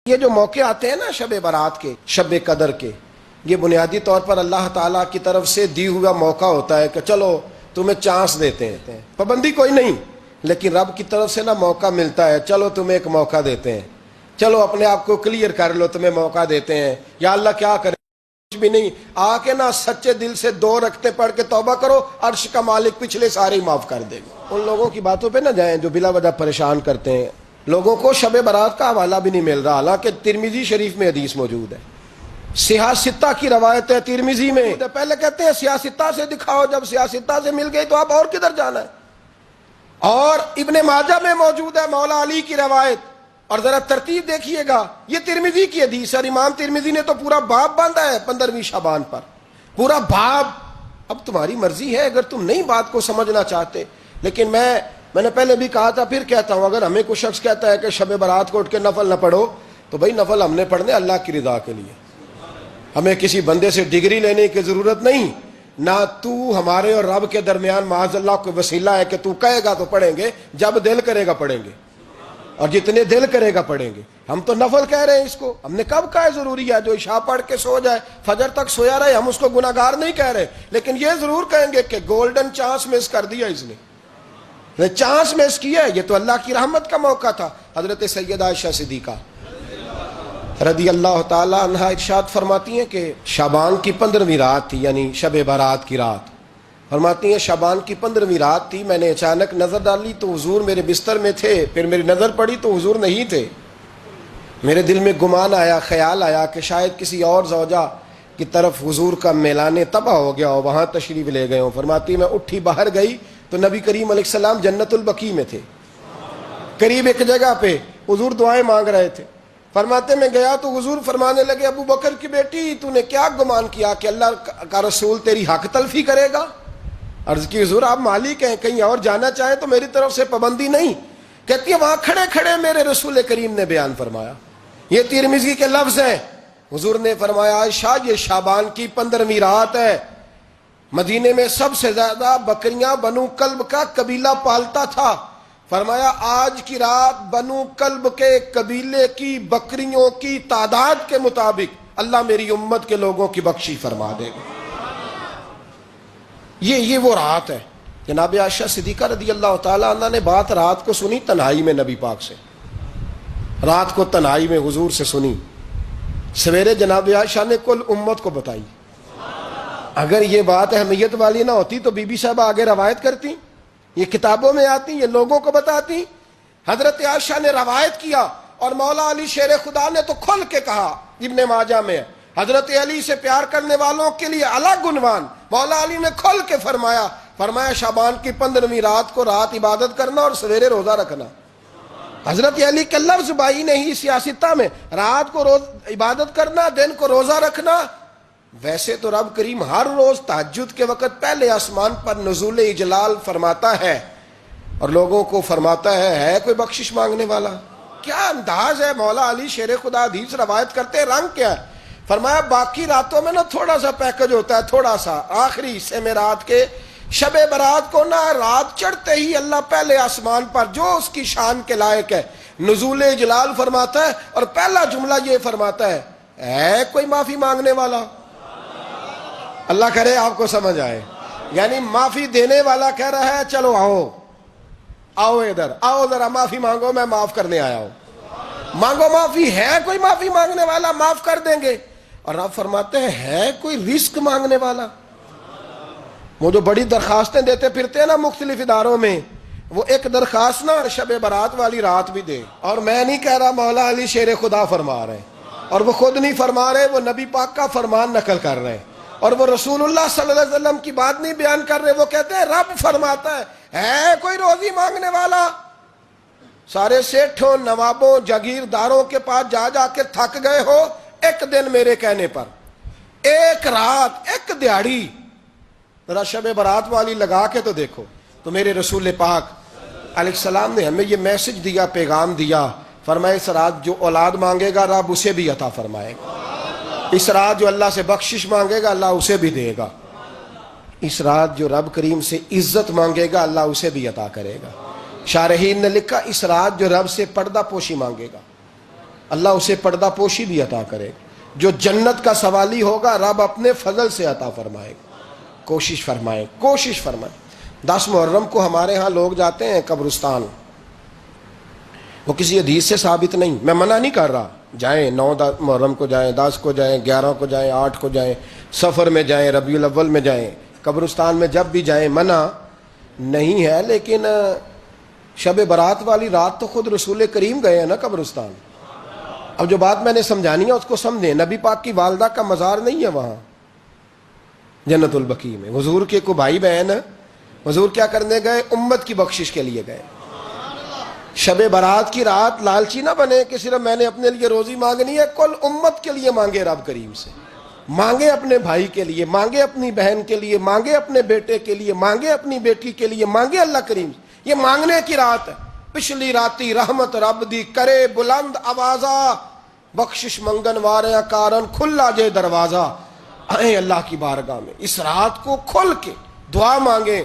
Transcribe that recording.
یہ جو موقع آتے ہیں نا شب برات کے، شب قدر کے، یہ بنیادی طور پر اللہ تعالیٰ کی طرف سے دی ہوا موقع ہوتا ہے کہ چلو تمہیں چانس دیتے ہیں، پابندی کوئی نہیں، لیکن رب کی طرف سے نا موقع ملتا ہے، چلو تمہیں ایک موقع دیتے ہیں، چلو اپنے آپ کو کلیئر کر لو، تمہیں موقع دیتے ہیں، یا اللہ کیا کرے کچھ بھی نہیں، آ کے نا سچے دل سے 2 رکعتیں پڑھ کے توبہ کرو، عرش کا مالک پچھلے سارے معاف کر دے گا۔ ان لوگوں کی باتوں پہ نہ جائیں جو بلا وجہ پریشان کرتے ہیں، لوگوں کو شب برات کا حوالہ بھی نہیں مل رہا، حالانکہ ترمذی شریف میں حدیث موجود ہے، سیاستہ کی روایت ہے ترمذی میں، پہلے کہتے ہیں سیاستہ سے دکھاؤ، جب سیاستہ سے مل گئی تو آپ اور کدھر جانا ہے؟ اور ابن ماجہ میں موجود ہے مولا علی کی روایت، اور ذرا ترتیب دیکھیے گا، یہ ترمذی کی حدیث ہے، اور امام ترمذی نے تو پورا باب باندھا ہے 15ویں شعبان پر، پورا باب۔ اب تمہاری مرضی ہے اگر تم نہیں بات کو سمجھنا چاہتے، لیکن میں نے پہلے بھی کہا تھا، پھر کہتا ہوں، اگر ہمیں کوئی شخص کہتا ہے کہ شب برات کو اٹھ کے نفل نہ پڑھو، تو بھائی نفل ہم نے پڑھنے اللہ کی رضا کے لیے، ہمیں کسی بندے سے ڈگری لینے کی ضرورت نہیں، نہ تو ہمارے اور رب کے درمیان معاذ اللہ کوئی وسیلہ ہے کہ تو کہے گا تو پڑھیں گے، جب دل کرے گا پڑھیں گے، اور جتنے دل کرے گا پڑھیں گے۔ ہم تو نفل کہہ رہے ہیں اس کو، ہم نے کب کہا ہے ضروری ہے جو عشاء پڑھ کے سو جائے فجر تک سویا رہے، ہم اس کو گناہگار نہیں کہہ رہے، لیکن یہ ضرور کہیں گے کہ گولڈن چانس مس کر دیا اس نے چانس مس کیا ہے، یہ تو اللہ کی رحمت کا موقع تھا۔ حضرت سیدہ عائشہ صدیقہ رضی اللہ تعالی عنہ ارشاد فرماتی ہیں کہ شعبان کی 15ویں رات تھی، یعنی شب برات کی رات، فرماتی ہیں شعبان کی 15ویں رات تھی، میں نے اچانک نظر ڈالی تو حضور میرے بستر میں تھے، پھر میری نظر پڑی تو حضور نہیں تھے، میرے دل میں گمان آیا، خیال آیا کہ شاید کسی اور زوجہ کی طرف حضور کا میلان تباہ ہو گیا ہو، وہاں تشریف لے گئے ہوں۔ فرماتی میں اٹھی باہر گئی تو نبی کریم علیہ السلام جنت البقیع میں تھے، قریب ایک جگہ پہ حضور دعائیں مانگ رہے تھے۔ فرماتے میں گیا تو حضور فرمانے لگے، ابو بکر کی بیٹی تو نے کیا گمان کیا کہ اللہ کا رسول تیری حق تلفی کرے گا؟ عرض کی حضور آپ مالک ہیں، کہیں اور جانا چاہیں تو میری طرف سے پابندی نہیں۔ کہتی ہے وہاں کھڑے کھڑے میرے رسول کریم نے بیان فرمایا، یہ ترمذی کے لفظ ہیں، حضور نے فرمایا عائشہ یہ شعبان کی 15ویں رات ہے، مدینے میں سب سے زیادہ بکریاں بنو کلب کا قبیلہ پالتا تھا، فرمایا آج کی رات بنو کلب کے قبیلے کی بکریوں کی تعداد کے مطابق اللہ میری امت کے لوگوں کی بخشی فرما دے گا۔ یہ وہ رات ہے۔ جناب عائشہ صدیقہ رضی اللہ تعالیٰ عنہ نے بات رات کو سنی تنہائی میں نبی پاک سے، رات کو تنہائی میں حضور سے سنی، سویرے جناب عائشہ نے کل امت کو بتائی۔ اگر یہ بات اہمیت والی نہ ہوتی تو بی بی صاحبہ آگے روایت کرتی، یہ کتابوں میں آتی، یہ لوگوں کو بتاتی۔ حضرت عائشہ نے روایت کیا اور مولا علی شیر خدا نے تو کھل کے کہا، ابن ماجہ میں حضرت علی سے پیار کرنے والوں کے لیے الگ عنوان، مولا علی نے کھل کے فرمایا شعبان کی 15ویں رات کو رات عبادت کرنا اور سویرے روزہ رکھنا۔ حضرت علی کے لفظ بائی نے ہی سیاستہ میں رات کو روز عبادت کرنا، دن کو روزہ رکھنا۔ ویسے تو رب کریم ہر روز تہجد کے وقت پہلے آسمان پر نزول اجلال فرماتا ہے اور لوگوں کو فرماتا ہے کوئی بخشش مانگنے والا؟ کیا انداز ہے مولا علی شیر خدا حدیث روایت کرتے، رنگ کیا ہے؟ فرمایا باقی راتوں میں نا تھوڑا سا پیکج ہوتا ہے، تھوڑا سا آخری حصے میں رات کے شب برات کو نا رات چڑھتے ہی اللہ پہلے آسمان پر جو اس کی شان کے لائق ہے نزول اجلال فرماتا ہے، اور پہلا جملہ یہ فرماتا ہے کوئی معافی مانگنے والا؟ اللہ کرے آپ کو سمجھ آئے، یعنی معافی دینے والا کہہ رہا ہے چلو آؤ ادھر آؤ ذرا معافی مانگو، میں معاف کرنے آیا ہوں، مانگو معافی، ہے کوئی معافی مانگنے والا؟ معاف کر دیں گے۔ اور آپ فرماتے ہیں ہے کوئی رزق مانگنے والا؟ وہ جو بڑی درخواستیں دیتے پھرتے ہیں نا مختلف اداروں میں، وہ ایک درخواست نا شب برات والی رات بھی دے۔ اور میں نہیں کہہ رہا، مولا علی شیر خدا فرما رہے ہیں، اور وہ خود نہیں فرما رہے، وہ نبی پاک کا فرمان نقل کر رہے ہیں، اور وہ رسول اللہ صلی اللہ علیہ وسلم کی بات نہیں بیان کر رہے، وہ کہتے ہیں رب فرماتا ہے کوئی روزی مانگنے والا؟ سارے سیٹھوں نوابوں جاگیرداروں کے پاس جا کے تھک گئے ہو، ایک دن میرے کہنے پر، ایک رات، ایک دیہڑی ذرا شب برات والی لگا کے تو دیکھو۔ تو میرے رسول پاک علیہ السلام نے ہمیں یہ میسج دیا، پیغام دیا، فرمایا اس رات جو اولاد مانگے گا رب اسے بھی عطا فرمائے گا، اس رات جو اللہ سے بخشش مانگے گا اللہ اسے بھی دے گا، اس رات جو رب کریم سے عزت مانگے گا اللہ اسے بھی عطا کرے گا۔ شارحین نے لکھا اس رات جو رب سے پردہ پوشی مانگے گا، اللہ اسے پردہ پوشی بھی عطا کرے. جو جنت کا سوالی ہوگا رب اپنے فضل سے عطا فرمائے. کوشش فرمائے. 10 محرم کو ہمارے ہاں لوگ جاتے ہیں قبرستان. وہ کسی حدیث سے ثابت نہیں, میں منع نہیں کر رہا, جائیں 9 محرم کو جائیں, 10 کو جائیں, 11 کو جائیں, 8 کو جائیں, سفر میں جائیں, ربیع الاول میں جائیں, قبرستان میں جب بھی جائیں, منع نہیں ہے. لیکن شب برات والی رات تو خود رسول کریم گئے ہیں نا قبرستان. اب جو بات میں نے سمجھانی ہے اس کو سمجھیں. نبی پاک کی والدہ کا مزار نہیں ہے وہاں جنت البقیع میں. حضور کے کو بھائی بہن, حضور کیا کرنے گئے؟ امت کی بخشش کے لیے گئے. شب برات کی رات لالچی نہ بنے کہ صرف میں نے اپنے لیے روزی مانگنی ہے. کل امت کے لیے مانگے رب کریم سے. مانگے اپنے بھائی کے لیے, مانگے اپنی بہن کے لیے, مانگے اپنے بیٹے کے لیے, مانگے اپنی بیٹی کے لیے, مانگے اللہ کریم سے. یہ مانگنے کی رات ہے. پچھلی راتی رحمت رب دی کرے بلند آوازہ, بخشش منگن واریاں کارن کھلا جے دروازہ. آئیں اللہ کی بارگاہ میں اس رات کو کھل کے دعا مانگیں.